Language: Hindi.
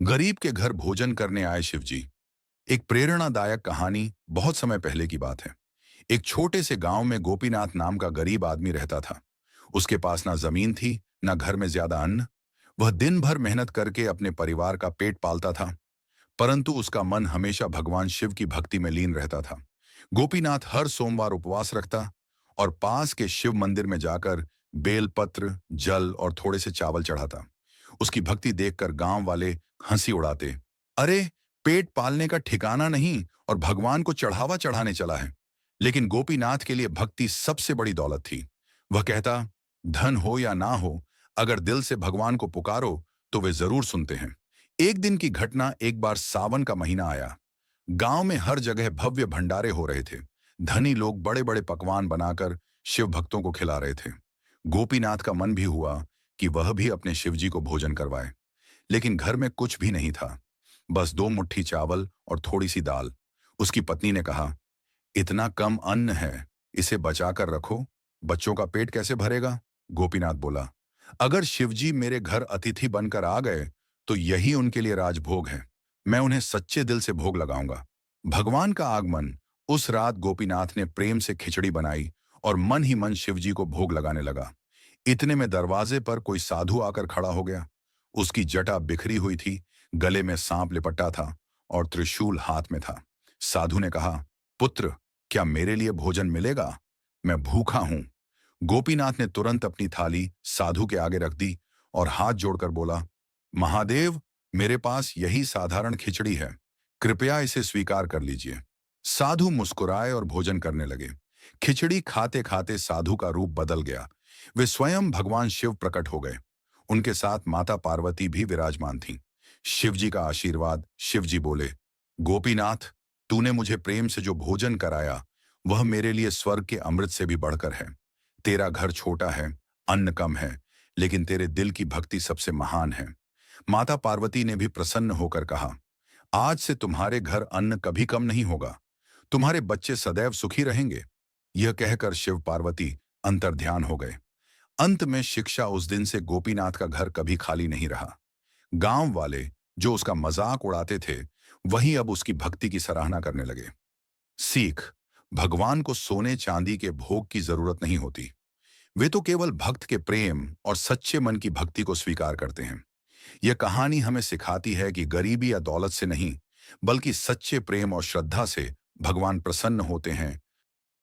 गरीब के घर भोजन करने आए शिवजी। एक प्रेरणादायक कहानी बहुत समय पहले की बात है। एक छोटे से गांव में गोपीनाथ नाम का गरीब आदमी रहता था। उसके पास ना जमीन थी, ना घर में ज्यादा अन्न। वह दिन भर मेहनत करके अपने परिवार का पेट पालता था, परंतु उसका मन हमेशा भगवान शिव की भक्ति में लीन रहता था। गोपीनाथ हर सोमवार उपवास रखता और पास के शिव मंदिर में जाकर बेलपत्र, जल और थोड़े से चावल चढ़ाता। उसकी भक्ति देखकर गांव वाले हंसी उड़ाते। अरे, पेट पालने का ठिकाना नहीं और भगवान को चढ़ावा चढ़ाने चला है। लेकिन गोपीनाथ के लिए भक्ति सबसे बड़ी दौलत थी। वह कहता, धन हो या ना हो, अगर दिल से भगवान को पुकारो तो वे जरूर सुनते हैं। एक दिन की घटना, एक बार सावन का महीना आया। गांव में हर जगह भव्य भंडारे हो रहे थे। धनी लोग बड़े बड़े पकवान बनाकर शिव भक्तों को खिला रहे थे। गोपीनाथ का मन भी हुआ कि वह भी अपने शिवजी को भोजन करवाए, लेकिन घर में कुछ भी नहीं था, बस दो मुट्ठी चावल और थोड़ी सी दाल। उसकी पत्नी ने कहा, इतना कम अन्न है, इसे बचा कर रखो, बच्चों का पेट कैसे भरेगा? गोपीनाथ बोला, अगर शिवजी मेरे घर अतिथि बनकर आ गए तो यही उनके लिए राजभोग है। मैं उन्हें सच्चे दिल से भोग लगाऊंगा। भगवान का आगमन। उस रात गोपीनाथ ने प्रेम से खिचड़ी बनाई और मन ही मन शिवजी को भोग लगाने लगा। इतने में दरवाजे पर कोई साधु आकर खड़ा हो गया। उसकी जटा बिखरी हुई थी, गले में सांप लिपटा था और त्रिशूल हाथ में था। साधु ने कहा, पुत्र, क्या मेरे लिए भोजन मिलेगा? मैं भूखा हूं। गोपीनाथ ने तुरंत अपनी थाली साधु के आगे रख दी और हाथ जोड़कर बोला, महादेव, मेरे पास यही साधारण खिचड़ी है, कृपया इसे स्वीकार कर लीजिए। साधु मुस्कुराए और भोजन करने लगे। खिचड़ी खाते खाते साधु का रूप बदल गया। वे स्वयं भगवान शिव प्रकट हो गए। उनके साथ माता पार्वती भी विराजमान थीं। शिवजी का आशीर्वाद। शिवजी बोले, गोपीनाथ, तूने मुझे प्रेम से जो भोजन कराया वह मेरे लिए स्वर्ग के अमृत से भी बढ़कर है। तेरा घर छोटा है, अन्न कम है, लेकिन तेरे दिल की भक्ति सबसे महान है। माता पार्वती ने भी प्रसन्न होकर कहा, आज से तुम्हारे घर अन्न कभी कम नहीं होगा, तुम्हारे बच्चे सदैव सुखी रहेंगे। यह कहकर शिव पार्वती अंतर्ध्यान हो गए। अंत में शिक्षा, उस दिन से गोपीनाथ का घर कभी खाली नहीं रहा। गांव वाले जो उसका मजाक उड़ाते थे, वही अब उसकी भक्ति की सराहना करने लगे। सीख, भगवान को सोने चांदी के भोग की जरूरत नहीं होती। वे तो केवल भक्त के प्रेम और सच्चे मन की भक्ति को स्वीकार करते हैं। यह कहानी हमें सिखाती है कि गरीबी या दौलत से नहीं, बल्कि सच्चे प्रेम और श्रद्धा से भगवान प्रसन्न होते हैं